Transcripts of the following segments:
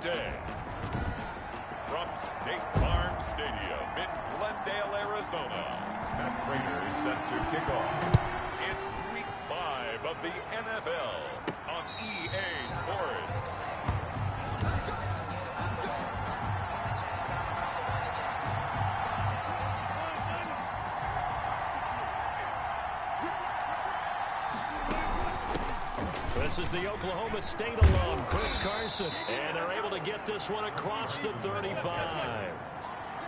day. From State Farm Stadium in Glendale, Arizona, Matt Prater is set to kick off. It's Week 5 of the NFL on EA Sports. This is the Oklahoma State alum, Chris Carson, and they're able to get this one across the 35.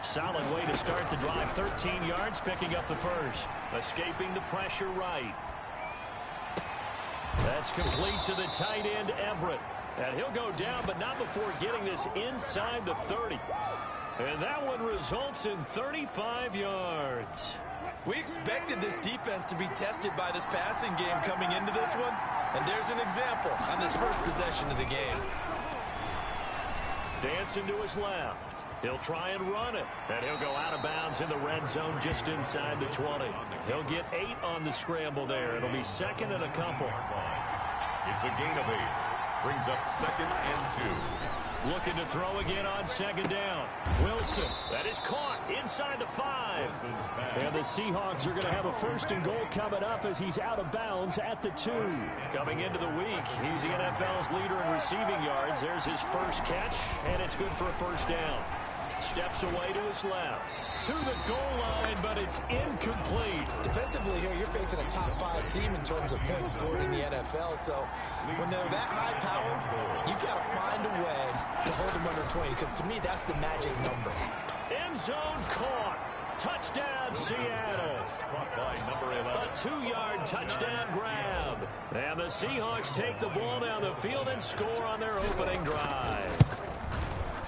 Solid way to start the drive, 13 yards, picking up the first. Escaping the pressure right. That's complete to the tight end, Everett. And he'll go down, but not before getting this inside the 30. And that one results in 35 yards. We expected this defense to be tested by this passing game coming into this one. And there's an example on this first possession of the game. Dancing to his left. He'll try and run it. And he'll go out of bounds in the red zone just inside the 20. He'll get 8 on the scramble there. It'll be second and a couple. It's a gain of 8. Brings up 2nd and 2. Looking to throw again on 2nd down. Wilson, that is caught inside the 5. And the Seahawks are going to have a 1st and goal coming up as he's out of bounds at the 2. Coming into the week, he's the NFL's leader in receiving yards. There's his first catch, and it's good for a 1st down. Steps away to his left. To the goal line, but it's incomplete. Defensively here, you're facing a top 5 team in terms of points scored in the NFL. So when they're that high powered, you've got to find a way to hold them under 20. Because to me, that's the magic number. End zone caught. Touchdown, Seattle. A 2-yard touchdown grab. And the Seahawks take the ball down the field and score on their opening drive.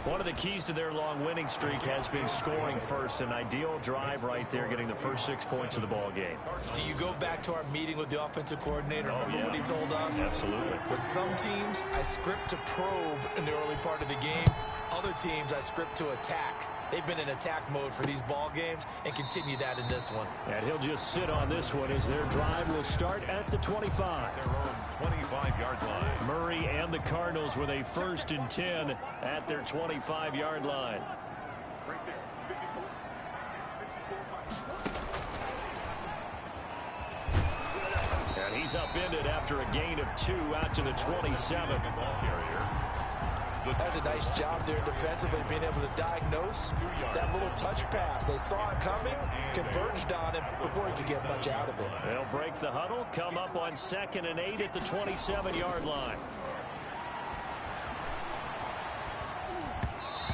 One of the keys to their long winning streak has been scoring first. An ideal drive right there, getting the first 6 points of the ball game. Do you go back to our meeting with the offensive coordinator? Remember what he told us? Absolutely. With some teams, I script to probe in the early part of the game. Other teams, I script to attack. They've been in attack mode for these ball games and continue that in this one. And he'll just sit on this one as their drive will start at the 25. Their own 25-yard line. Murray and the Cardinals with a 1st and 10 at their 25-yard line. And he's upended after a gain of 2 out to the 27. That's a nice job there defensively, being able to diagnose that little touch pass. They saw it coming, converged on him before he could get much out of it. They'll break the huddle, come up on 2nd and 8 at the 27-yard line.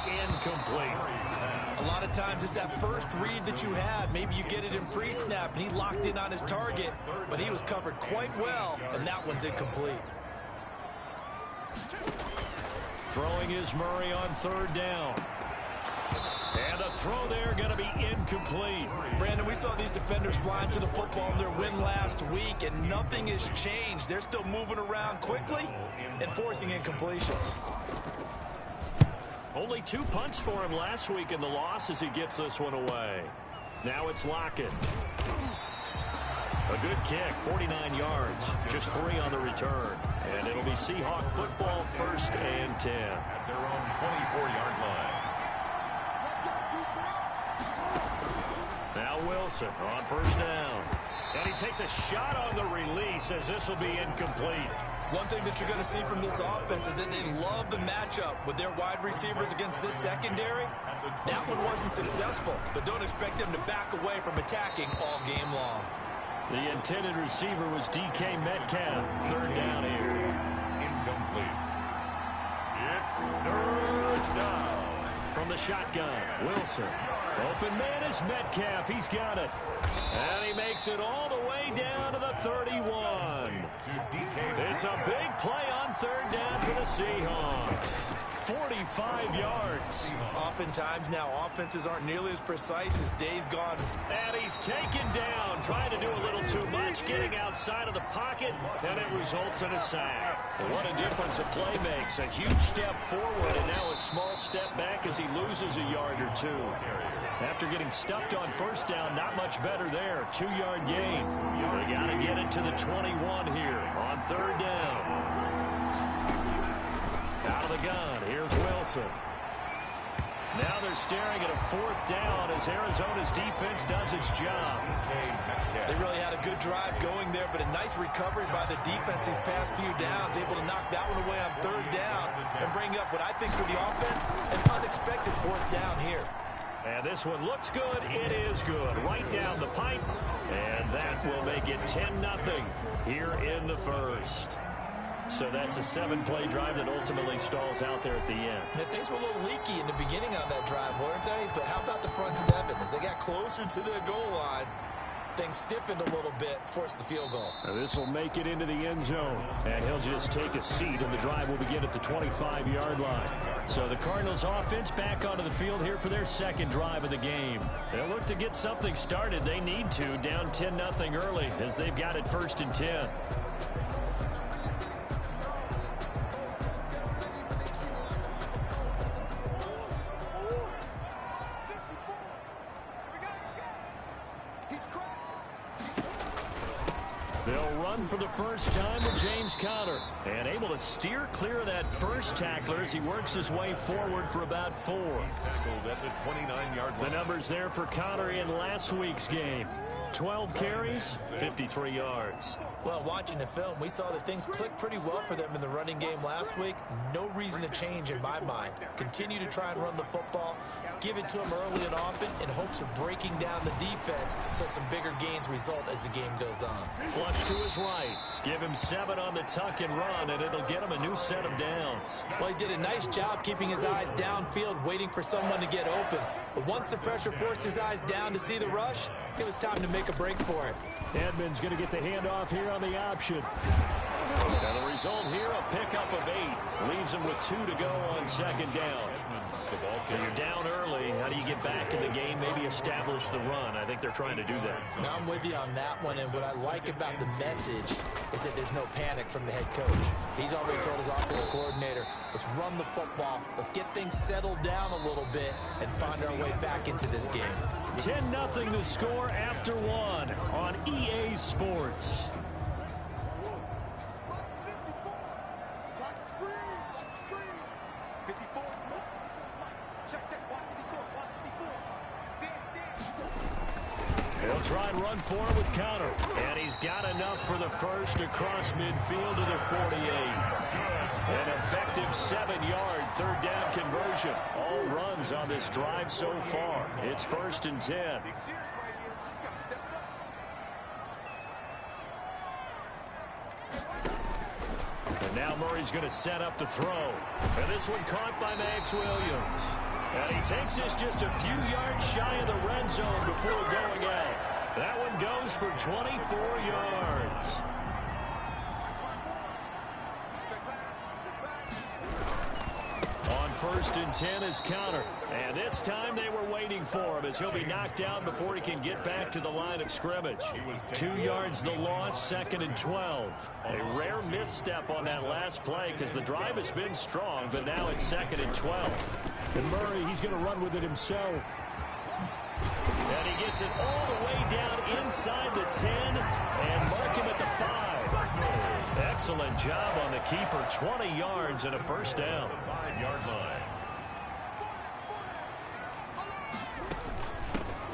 Incomplete. A lot of times it's that first read that you have. Maybe you get it in pre-snap, and he locked in on his target, but he was covered quite well, and that one's incomplete. Throwing is Murray on 3rd down. And the throw there going to be incomplete. Brandon, we saw these defenders flying to the football in their win last week, and nothing has changed. They're still moving around quickly and forcing incompletions. Only 2 punts for him last week in the loss as he gets this one away. Now it's Lockett. A good kick, 49 yards, just 3 on the return. And it'll be Seahawk football, 1st and 10. At their own 24-yard line. Now Wilson on 1st down. And he takes a shot on the release as this will be incomplete. One thing that you're going to see from this offense is that they love the matchup with their wide receivers against this secondary. That one wasn't successful, but don't expect them to back away from attacking all game long. The intended receiver was DK Metcalf. 3rd down here. Incomplete. It's 3rd down. From the shotgun, Wilson. Open man is Metcalf. He's got it. And he makes it all the way down to the 31. It's a big play on 3rd down for the Seahawks. 45 yards. Oftentimes now offenses aren't nearly as precise as days gone. And he's taken down, trying to do a little too much, getting outside of the pocket, and it results in a sack. What a difference a play makes. A huge step forward and now a small step back as he loses a yard or 2. After getting stuffed on 1st down, not much better there. 2-yard gain. They got to get it to the 21 here on 3rd down. Out of the gun, here's Wilson. Wilson. Now they're staring at a 4th down as Arizona's defense does its job. They really had a good drive going there, but a nice recovery by the defense these past few downs, able to knock that one away on 3rd down and bring up what I think for the offense, an unexpected 4th down here. And this one looks good. It is good. Right down the pipe. And that will make it 10-0 here in the first. So that's a 7-play drive that ultimately stalls out there at the end. Yeah, things were a little leaky in the beginning on that drive, weren't they? But how about the front 7? As they got closer to the goal line, things stiffened a little bit, forced the field goal. This will make it into the end zone. And he'll just take a seat, and the drive will begin at the 25-yard line. So the Cardinals offense back onto the field here for their 2nd drive of the game. They'll look to get something started. They need to, down 10-0 early, as they've got it 1st and 10. They'll run for the first time with James Conner. And able to steer clear of that first tackler as he works his way forward for about 4. Tackled at the 29-yard line. The numbers there for Conner in last week's game. 12 carries, 53 yards. Well, watching the film, we saw that things clicked pretty well for them in the running game last week. No reason to change in my mind. Continue to try and run the football, give it to them early and often in hopes of breaking down the defense so some bigger gains result as the game goes on. Flush to his right. Give him 7 on the tuck and run, and it'll get him a new set of downs. Well, he did a nice job keeping his eyes downfield, waiting for someone to get open. But once the pressure forced his eyes down to see the rush, it was time to make a break for it. Edmonds going to get the handoff here on the option. And the result here, a pickup of 8. Leaves him with 2 to go on 2nd down. You're down early. How do you get back in the game? Maybe establish the run. I think they're trying to do that. Now I'm with you on that one, and what I like about the message is that there's no panic from the head coach. He's already told his offensive coordinator, let's run the football, let's get things settled down a little bit, and find our way back into this game. 10-0 the score after 1 on EA Sports. He'll try and run for it with Conner. And he's got enough for the first across midfield to the 48. An effective 7-yard 3rd down conversion. All runs on this drive so far. It's 1st and 10. And now Murray's going to set up the throw. And this one caught by Max Williams. And he takes this just a few yards shy of the red zone before going out. That one goes for 24 yards. On 1st and 10 is Conner. And this time they were waiting for him as he'll be knocked down before he can get back to the line of scrimmage. 2 yards the loss, 2nd and 12. A rare misstep on that last play because the drive has been strong, but now it's 2nd and 12. And Murray, he's going to run with it himself. And he gets it all the way down inside the 10 and mark him at the 5. Excellent job on the keeper. 20 yards and a first down. 5-yard line.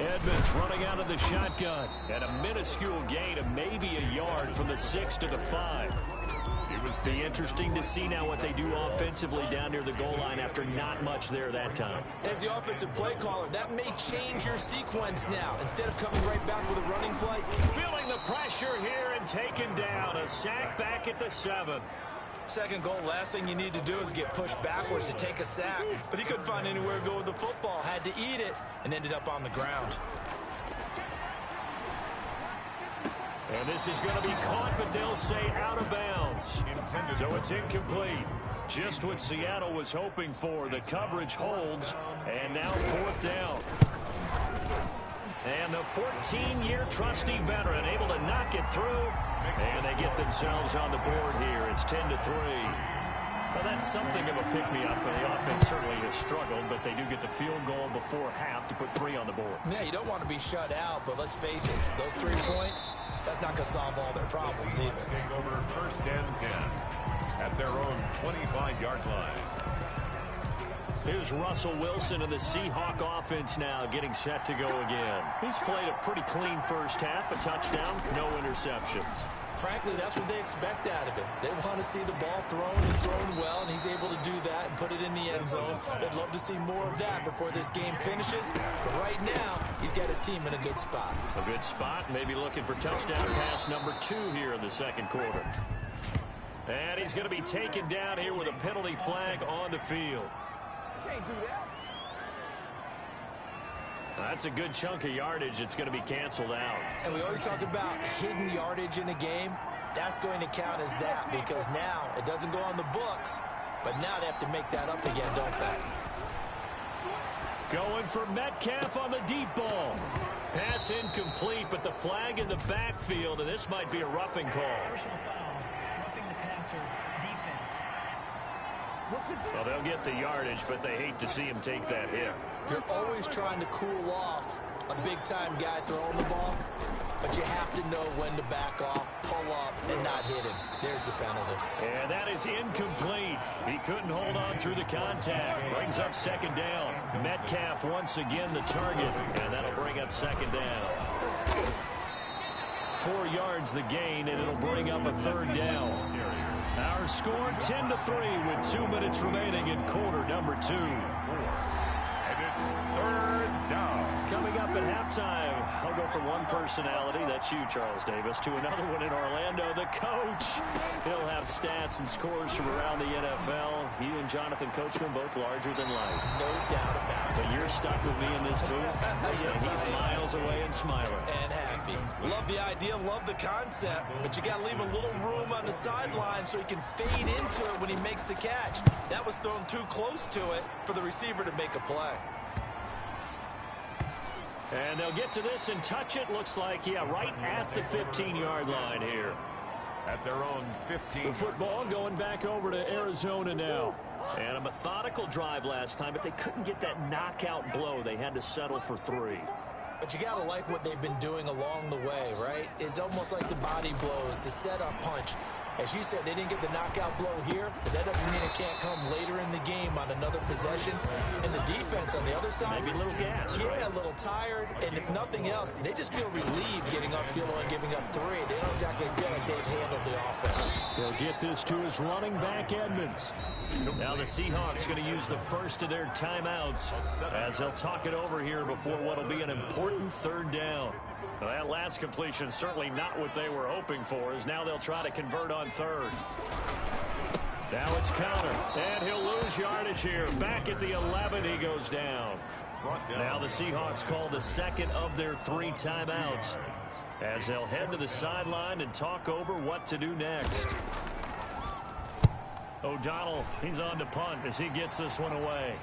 Edmonds running out of the shotgun. And a minuscule gain of maybe a yard from the 6 to the 5. It was be interesting to see now what they do offensively down near the goal line after not much there that time. As the offensive play caller, that may change your sequence now. Instead of coming right back with a running play. Feeling the pressure here and taken down. A sack back at the 7. 2nd goal, last thing you need to do is get pushed backwards to take a sack. But he couldn't find anywhere to go with the football. Had to eat it and ended up on the ground. And this is going to be caught, but they'll say out of bounds. So it's incomplete. Just what Seattle was hoping for. The coverage holds, and now 4th down. And the 14-year trusty veteran able to knock it through, and they get themselves on the board here. It's 10-3. Well, that's something of a pick-me-up, and the offense certainly has struggled, but they do get the field goal before half to put 3 on the board. Yeah, you don't want to be shut out, but let's face it, those 3 points, that's not going to solve all their problems either. Take over 1st and 10 at their own 25-yard line. Here's Russell Wilson and the Seahawk offense now getting set to go again. He's played a pretty clean first half, a touchdown, no interceptions. Frankly, that's what they expect out of him. They want to see the ball thrown and thrown well, and he's able to do that and put it in the end zone. They'd love to see more of that before this game finishes. But right now, he's got his team in a good spot. A good spot, maybe looking for touchdown pass number 2 here in the second quarter. And he's going to be taken down here with a penalty flag on the field. Can't do that. That's a good chunk of yardage. It's going to be canceled out. And we always talk about hidden yardage in a game. That's going to count as that because now it doesn't go on the books, but now they have to make that up again, don't they? Going for Metcalf on the deep ball. Pass incomplete, but the flag in the backfield, and this might be a roughing call. Personal foul, roughing the passer, defense. Well, they'll get the yardage, but they hate to see him take that hit. You're always trying to cool off a big-time guy throwing the ball, but you have to know when to back off, pull up, and not hit him. There's the penalty. And that is incomplete. He couldn't hold on through the contact. Brings up second down. Metcalf once again the target, and that'll bring up second down. 4 yards the gain, and it'll bring up a third down. Our score 10-3 with 2 minutes remaining in quarter number 2. And it's third down. Coming up at halftime, I'll go from one personality, that's you, Charles Davis, to another one in Orlando, the coach. He'll have stats and scores from around the NFL. He and Jonathan Coachman both larger than life. No doubt about it. But you're stuck with me in this booth, Yes, and he's miles away and smiling. And happy. Love the idea, love the concept, but you got to leave a little room on the sideline so he can fade into it when he makes the catch. That was thrown too close to it for the receiver to make a play. And they'll get to this and touch it. Looks like, yeah, right at the 15-yard line here. At their own 15. The football going back over to Arizona now. And a methodical drive last time, but they couldn't get that knockout blow. They had to settle for 3. But you got to like what they've been doing along the way, right? It's almost like the body blows, the setup punch. As you said, they didn't get the knockout blow here, but that doesn't mean it can't come later in the game on another possession. And the defense on the other side, maybe a little gas, yeah, right? A little tired. And if nothing else, they just feel relieved getting upfield and giving up 3. They don't exactly feel like they've handled the offense. He'll get this to his running back, Edmonds. Now the Seahawks going to use the first of their timeouts as they'll talk it over here before what will be an important third down. Well, that last completion certainly not what they were hoping for, as now they'll try to convert on third. Now it's Conner, and he'll lose yardage here. Back at the 11, he goes down. Now the Seahawks call the second of their 3 timeouts as they'll head to the sideline and talk over what to do next. O'Donnell, he's on to punt as he gets this one away.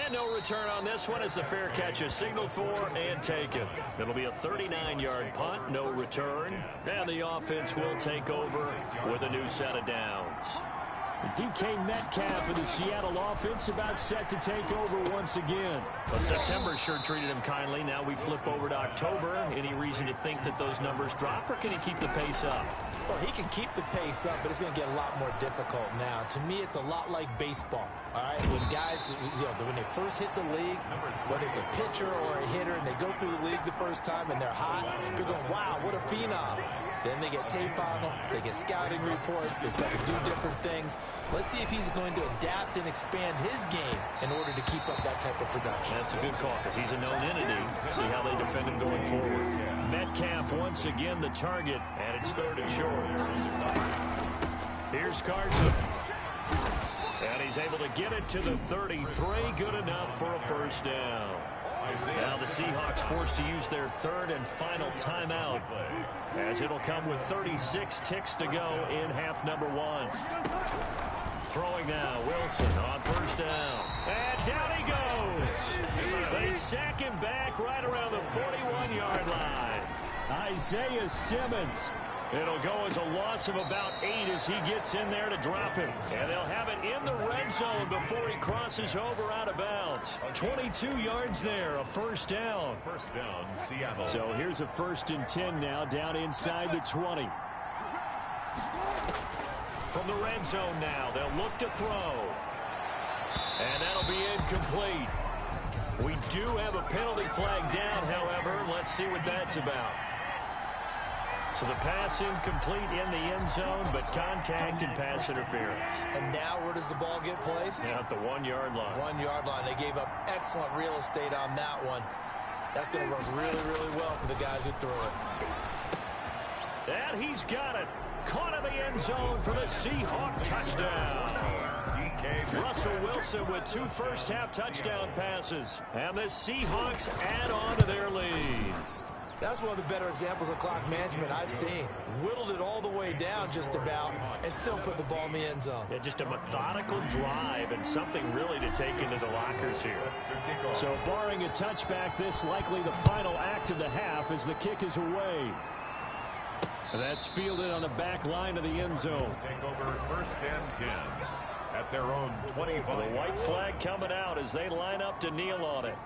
And no return on this one as the fair catch is signaled for and taken. It'll be a 39-yard punt, no return. And the offense will take over with a new set of downs. DK Metcalf of the Seattle offense about set to take over once again. Well, September sure treated him kindly. Now we flip over to October. Any reason to think that those numbers drop, or can he keep the pace up? Well, he can keep the pace up, but it's going to get a lot more difficult now. To me, it's a lot like baseball, all right? When guys, when they first hit the league, whether it's a pitcher or a hitter, and they go through the league the first time and they're hot, they're going, wow, what a phenom. Then they get tape on them, they get scouting reports, they start to do different things. Let's see if he's going to adapt and expand his game in order to keep up that type of production. That's a good call because he's a known entity. See how they defend him going forward. Metcalf once again the target, and it's third and short. Here's Carson. And he's able to get it to the 33. Good enough for a first down. Now the Seahawks forced to use their third and final timeout, as it'll come with 36 ticks to go in half number 1. Throwing now, Wilson on first down. And down he goes. They sack him back right around the 41-yard line. Isaiah Simmons. It'll go as a loss of about 8 as he gets in there to drop him. And they'll have it in the red zone before he crosses over out of bounds. 22 yards there, a first down. First down, Seattle. So here's a 1st and 10 now, down inside the 20. From the red zone now, they'll look to throw. And that'll be incomplete. We do have a penalty flag down, however. Let's see what that's about. So the pass incomplete in the end zone, but contact and pass interference. And now where does the ball get placed? At the 1-yard line. 1-yard line. They gave up excellent real estate on that one. That's going to work really, really well for the guys who threw it. And he's got it. Caught in the end zone for the Seahawk touchdown. Russell Wilson with 2 first-half touchdown passes. And the Seahawks add on to their lead. That's one of the better examples of clock management I've seen. Whittled it all the way down just about and still put the ball in the end zone. Yeah, just a methodical drive and something really to take into the lockers here. So barring a touchback, this likely the final act of the half as the kick is away. And that's fielded on the back line of the end zone. Take over 1st and 10 at their own 25. The white flag coming out as they line up to kneel on it.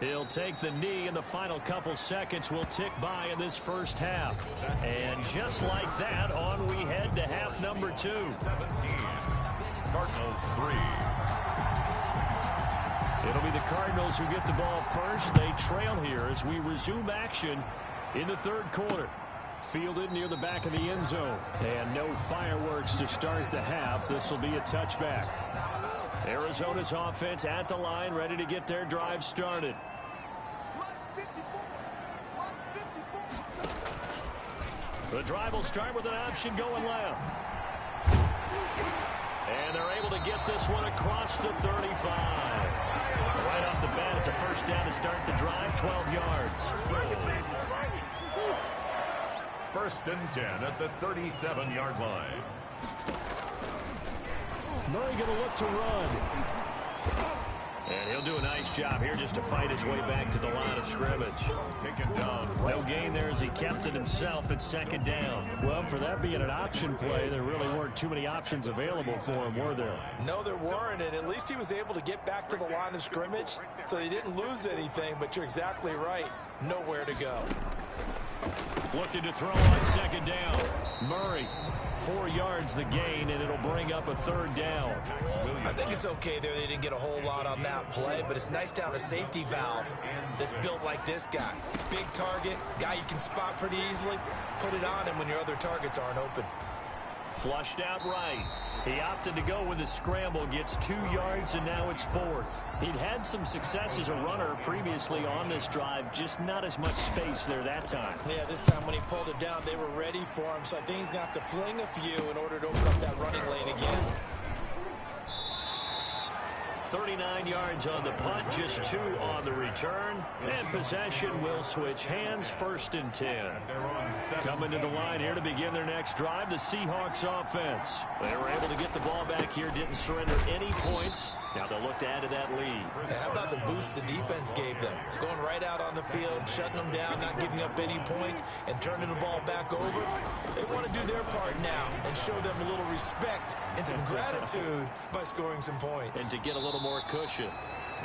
He'll take the knee, and the final couple seconds will tick by in this first half. And just like that, on we head to half number 2. 17. Cardinals 3. It'll be the Cardinals who get the ball first. They trail here as we resume action in the 3rd quarter. Fielded near the back of the end zone. And no fireworks to start the half. This will be a touchback. Arizona's offense at the line, ready to get their drive started. The drive will start with an option going left. And they're able to get this one across the 35. Right off the bat, it's a first down to start the drive, 12 yards. 1st and 10 at the 37-yard line. Murray going to look to run. And he'll do a nice job here just to fight his way back to the line of scrimmage. Taken down. No gain there as he kept it himself at 2nd down. Well, for that being an option play, there really weren't too many options available for him, were there? No, there weren't, and at least he was able to get back to the line of scrimmage, so he didn't lose anything, but you're exactly right. Nowhere to go. Looking to throw on 2nd down. Murray, 4 yards the gain, and it'll bring up a 3rd down. I think it's okay there. They didn't get a whole lot on that play, but it's nice to have a safety valve that's built like this guy. Big target, guy you can spot pretty easily. Put it on him when your other targets aren't open. Flushed out right. He opted to go with a scramble, gets 2 yards, and now it's 4th. He'd had some success as a runner previously on this drive, just not as much space there that time. Yeah, this time when he pulled it down, they were ready for him, so I think he's going to have to fling a few in order to open up that running lane again. 39 yards on the punt, just 2 on the return. And possession will switch hands, 1st and 10. Coming to the line here to begin their next drive, the Seahawks offense. They were able to get the ball back here, didn't surrender any points. Now they'll look to add to that lead. How about the boost the defense gave them? Going right out on the field, shutting them down, not giving up any points, and turning the ball back over. They want to do their part now and show them a little respect and some gratitude by scoring some points. And to get a little more cushion.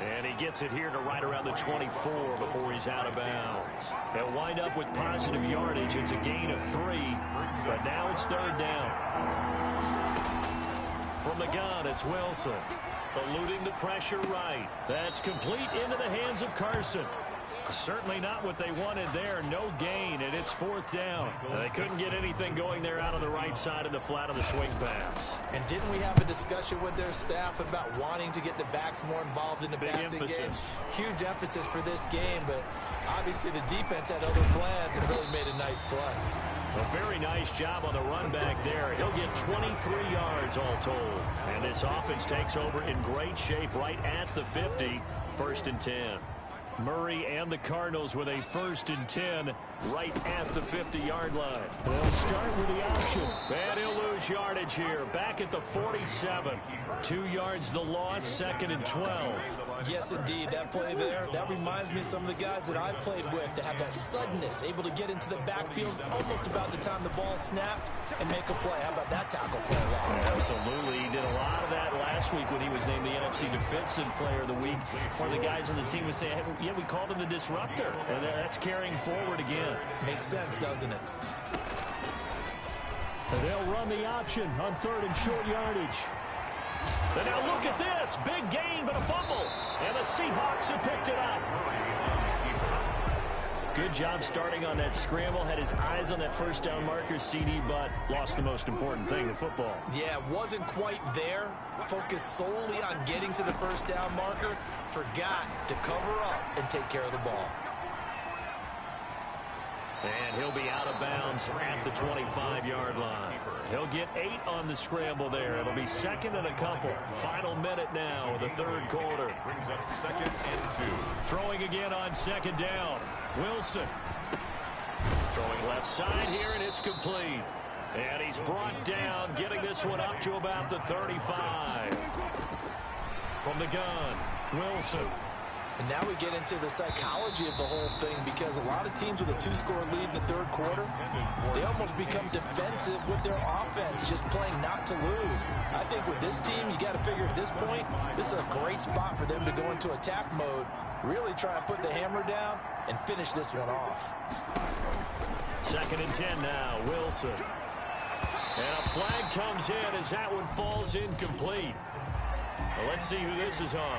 And he gets it here to right around the 24 before he's out of bounds. They'll wind up with positive yardage. It's a gain of 3, but now it's 3rd down. From the gun, it's Wilson. Eluding the pressure right. That's complete into the hands of Carson. Certainly not what they wanted there. No gain, and it's 4th down. They couldn't get anything going there out on the right side of the flat of the swing pass. And didn't we have a discussion with their staff about wanting to get the backs more involved in the passing game? Huge emphasis for this game, but obviously the defense had other plans and really made a nice play. A very nice job on the run back there. He'll get 23 yards all told. And this offense takes over in great shape right at the 50. 1st and 10. Murray and the Cardinals with a 1st and 10 right at the 50-yard line. They'll start with the option. And he'll lose yardage here. Back at the 47. 2 yards the loss, 2nd and 12. Yes, indeed. That play there, that reminds me of some of the guys that I played with to have that suddenness, able to get into the backfield almost about the time the ball snapped and make a play. How about that tackle for a loss? Absolutely. He did a lot of that last week when he was named the NFC Defensive Player of the Week. One of the guys on the team was saying, hey, yeah, we called him the disruptor. And that's carrying forward again. Makes sense, doesn't it? And they'll run the option on 3rd and short yardage. And now look at this. Big gain, but a fumble. And the Seahawks have picked it up. Good job starting on that scramble. Had his eyes on that first down marker, CD, but lost the most important thing in football. Yeah, wasn't quite there. Focused solely on getting to the first down marker. Forgot to cover up and take care of the ball. And he'll be out of bounds at the 25-yard line. He'll get 8 on the scramble there. It'll be 2nd and a couple. Final minute now of the 3rd quarter. Brings up 2nd and 2. Throwing again on 2nd down. Wilson. Throwing left side here, and it's complete. And he's brought down, getting this one up to about the 35. From the gun, Wilson. And now we get into the psychology of the whole thing, because a lot of teams with a 2-score lead in the 3rd quarter, they almost become defensive with their offense, just playing not to lose. I think with this team, you got to figure at this point, this is a great spot for them to go into attack mode, really try and put the hammer down and finish this one off. 2nd and 10 now, Wilson. And a flag comes in as that one falls incomplete. Well, let's see who this is on.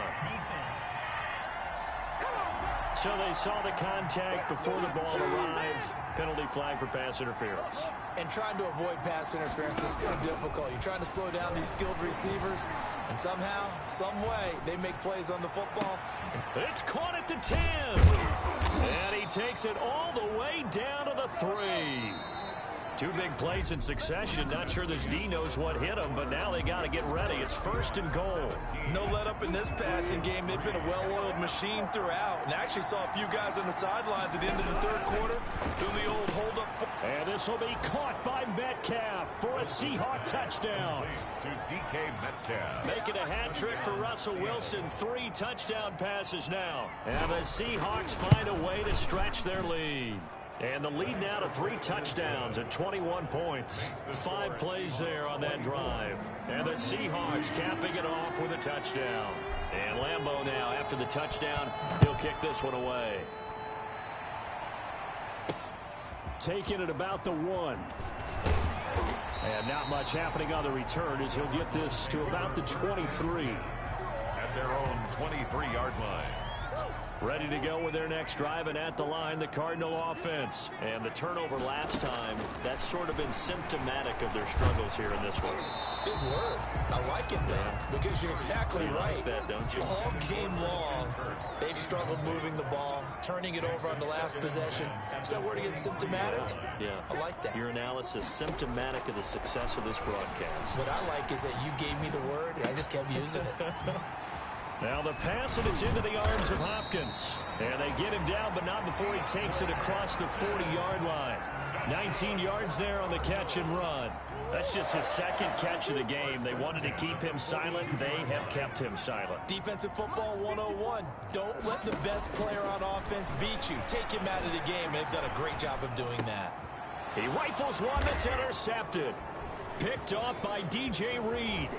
So they saw the contact before the ball arrived. Penalty flag for pass interference. And trying to avoid pass interference is so difficult. You're trying to slow down these skilled receivers, and somehow, some way, they make plays on the football. It's caught at the 10. And he takes it all the way down to the 3. 2 big plays in succession. Not sure this D knows what hit him, but now they got to get ready. It's 1st and goal. No let up in this passing game. They've been a well-oiled machine throughout. And I actually saw a few guys on the sidelines at the end of the 3rd quarter doing the old hold-up. And this will be caught by Metcalf for a Seahawk touchdown. To DK Metcalf. Making a hat trick for Russell Wilson. 3 touchdown passes now. And the Seahawks find a way to stretch their lead. And the lead now to 3 touchdowns at 21 points. 5 plays there on that drive. And the Seahawks capping it off with a touchdown. And Lambeau now, after the touchdown, he'll kick this one away. Taking it about the 1. And not much happening on the return as he'll get this to about the 23. At their own 23-yard line. Ready to go with their next drive, and at the line, the Cardinal offense. And the turnover last time, that's sort of been symptomatic of their struggles here in this one. Big word. I like it, though, because you're exactly right. Like that, don't you? All game long, they've struggled moving the ball, turning it over on the last possession. Is that word again, symptomatic? Yeah. I like that. Your analysis, symptomatic of the success of this broadcast. What I like is that you gave me the word, and I just kept using it. Now the pass, and it's into the arms of Hopkins. And they get him down, but not before he takes it across the 40-yard line. 19 yards there on the catch and run. That's just his 2nd catch of the game. They wanted to keep him silent. They have kept him silent. Defensive football 101. Don't let the best player on offense beat you. Take him out of the game, and they've done a great job of doing that. He rifles one that's intercepted. Picked off by DJ Reed.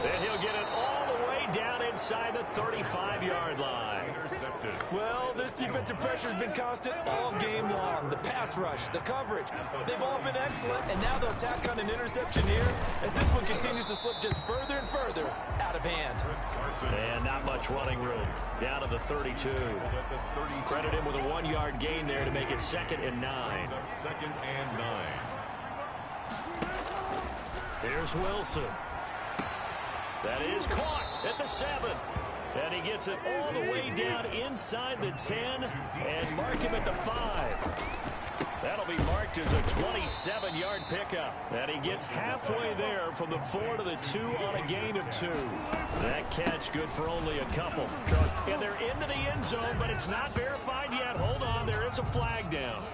And he'll get it all the way down inside the 35-yard line. Intercepted. Well, this defensive pressure has been constant all game long. The pass rush, the coverage, they've all been excellent, and now they'll tack on an interception here as this one continues to slip just further and further out of hand. And not much running room. Down to the 32. Credit him with a 1-yard gain there to make it 2nd and 9. 2nd and 9. Here's Wilson. That is caught at the 7. And he gets it all the way down inside the 10 and mark him at the 5. That'll be marked as a 27-yard pickup. And he gets halfway there from the 4 to the 2 on a gain of 2. That catch good for only a couple. And they're into the end zone, but it's not verified yet. Hold on, there is a flag down.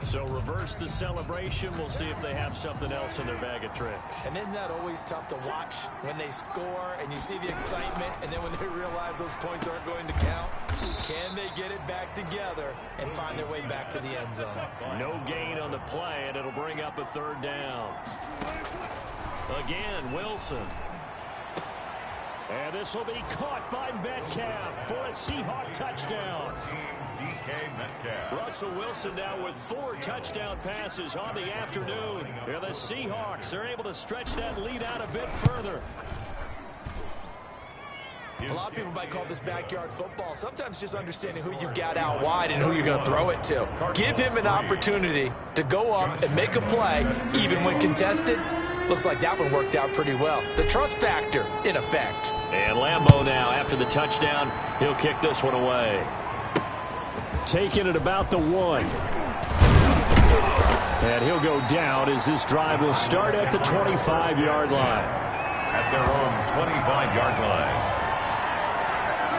So reverse the celebration. We'll see if they have something else in their bag of tricks. And isn't that always tough to watch when they score and you see the excitement, and then when they realize those points aren't going to count? Can they get it back together and find their way back to the end zone? No gain on the play, and it'll bring up a 3rd down. Again, Wilson. And this will be caught by Metcalf for a Seahawk touchdown. DK Metcalf. Russell Wilson now with 4 touchdown passes on the afternoon. And the Seahawks are able to stretch that lead out a bit further. A lot of people might call this backyard football. Sometimes just understanding who you've got out wide and who you're going to throw it to. Give him an opportunity to go up and make a play, even when contested. Looks like that one worked out pretty well. The trust factor, in effect. And Lambeau now, after the touchdown, he'll kick this one away. Taking it about the 1. And he'll go down as this drive will start at the 25-yard line. At their own 25-yard line.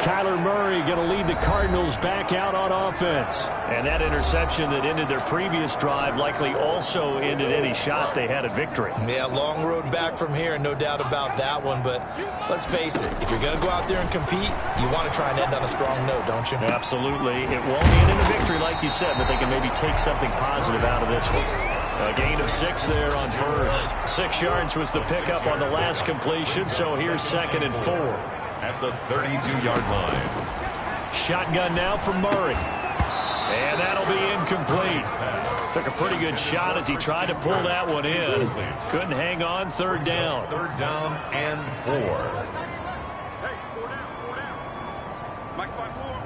Kyler Murray going to lead the Cardinals back out on offense. And that interception that ended their previous drive likely also ended any shot they had at victory. Yeah, long road back from here, no doubt about that one. But let's face it, if you're going to go out there and compete, you want to try and end on a strong note, don't you? Absolutely. It won't end in a victory like you said, but they can maybe take something positive out of this one. A gain of 6 there on first. 6 yards was the pickup on the last completion, so here's 2nd and 4. At the 32-yard line. Shotgun now from Murray. And that'll be incomplete. Took a pretty good shot as he tried to pull that one in. Couldn't hang on. 3rd down. 3rd down and 4. Hey, 4 down. Mike's by 4.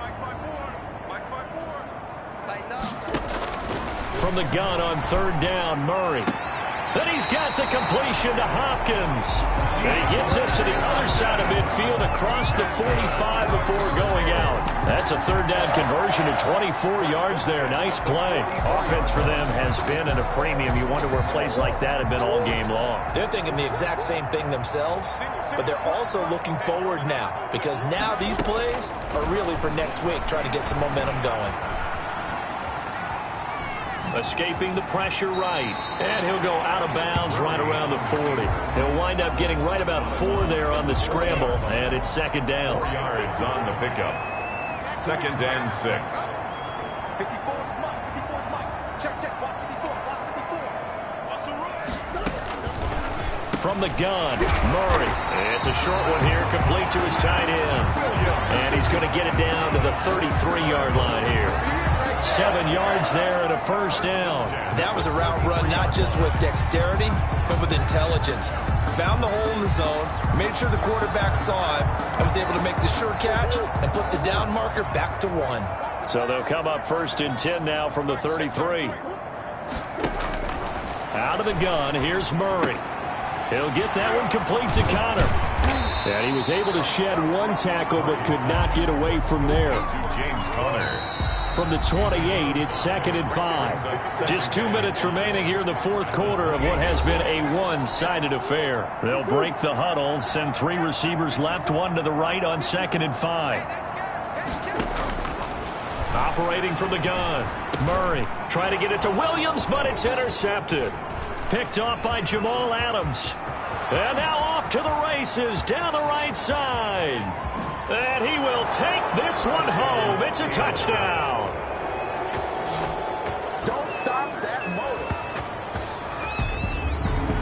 Mike's by 4. Tighten up. From the gun on 3rd down, Murray. Then he's got the completion to Hopkins. And he gets us to the other side of midfield across the 45 before going out. That's a 3rd down conversion to 24 yards there. Nice play. Offense for them has been at a premium. You wonder where plays like that have been all game long. They're thinking the exact same thing themselves, but they're also looking forward now because now these plays are really for next week, trying to get some momentum going. Escaping the pressure right. And he'll go out of bounds right around the 40. He'll wind up getting right about 4 there on the scramble, and it's 2nd down. 4 yards on the pickup. 2nd and 6. 54 Mike. 54 Mike. Check. Watch 54. From the gun, Murray. It's a short one here, complete to his tight end. And he's going to get it down to the 33-yard line here. 7 yards there and a 1st down. That was a route run not just with dexterity, but with intelligence. Found the hole in the zone, made sure the quarterback saw him, and was able to make the sure catch and put the down marker back to 1. So they'll come up 1st and 10 now from the 33. Out of the gun, here's Murray. He'll get that one complete to Connor. And he was able to shed 1 tackle but could not get away from there. To James Conner. From the 28, it's 2nd and 5. Just 2 minutes remaining here in the 4th quarter of what has been a one-sided affair. They'll break the huddle, send 3 receivers left, 1 to the right on 2nd and 5. Operating from the gun, Murray trying to get it to Williams, but it's intercepted. Picked off by Jamal Adams. And now off to the races down the right side. And he will take this one home. It's a touchdown. Don't stop that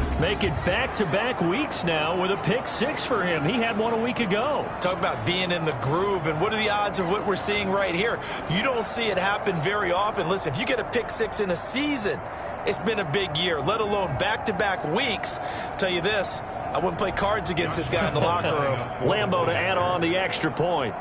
motor. Make it back-to-back weeks now with a pick 6 for him. He had one a week ago. Talk about being in the groove, and what are the odds of what we're seeing right here? You don't see it happen very often. Listen, if you get a pick 6 in a season, it's been a big year, let alone back-to-back weeks. Tell you this, I wouldn't play cards against this guy in the locker room. Lambeau to add on the extra point.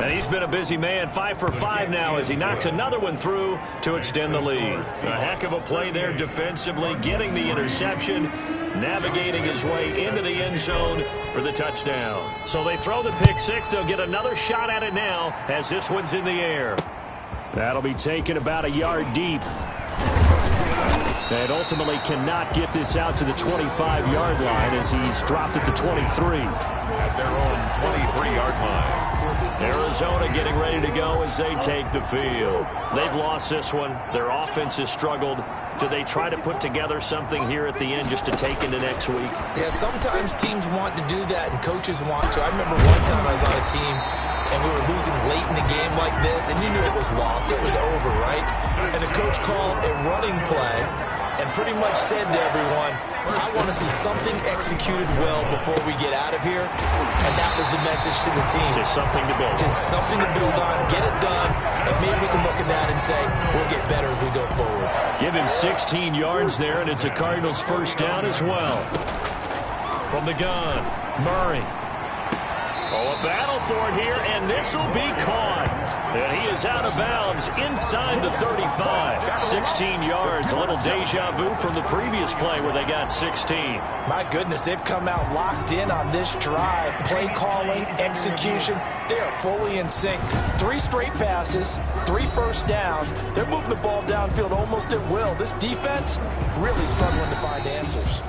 And he's been a busy man, 5 for 5 now as he knocks another one through to extend the lead. A heck of a play there defensively, getting the interception, navigating his way into the end zone for the touchdown. So they throw the pick 6. They'll get another shot at it now as this one's in the air. That'll be taken about a yard deep. And ultimately cannot get this out to the 25-yard line as he's dropped at the 23. At their own 23-yard line. Arizona getting ready to go as they take the field. They've lost this one. Their offense has struggled. Do they try to put together something here at the end just to take into next week? Yeah, sometimes teams want to do that and coaches want to. I remember one time I was on a team and we were losing late in the game like this, and you knew it was lost. It was over, right? And the coach called a running play and pretty much said to everyone, I want to see something executed well before we get out of here. And that was the message to the team. Just something to build. Just something to build on, get it done, and maybe we can look at that and say, we'll get better as we go forward. Give him 16 yards there, and it's a Cardinals first down as well. From the gun, Murray. Oh, a battle for it here, and this will be caught. And he is out of bounds inside the 35. 16 yards, a little deja vu from the previous play where they got 16. My goodness, they've come out locked in on this drive. Play calling, execution, they are fully in sync. 3 straight passes, 3 first downs. They're moving the ball downfield almost at will. This defense really struggling to find answers.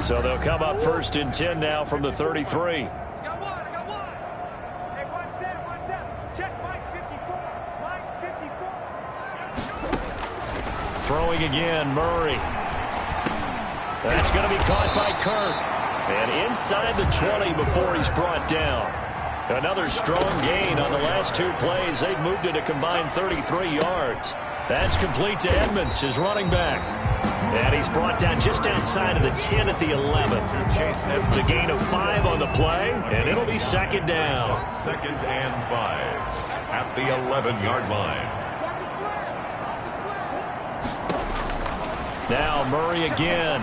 So they'll come up first and 10 now from the 33. I got one. Hey, one set. Check Mike 54. Throwing again, Murray. That's going to be caught by Kirk. And inside the 20 before he's brought down. Another strong gain on the last 2 plays. They've moved it a combined 33 yards. That's complete to Edmonds, his running back. And he's brought down just outside of the 10 at the 11. It's a gain of 5 on the play, and it'll be second down. 2nd and 5 at the 11-yard line. Now Murray again.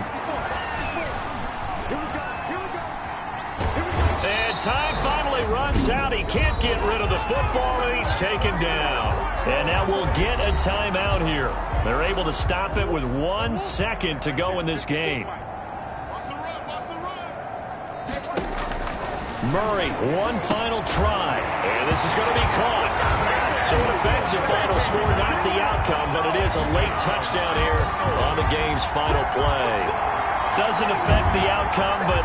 And time finally runs out. He can't get rid of the football, and he's taken down. And now we'll get a timeout here. They're able to stop it with 1 second to go in this game. Murray, one final try. And this is going to be caught. So it affects the final score, not the outcome, but it is a late touchdown here on the game's final play. Doesn't affect the outcome, but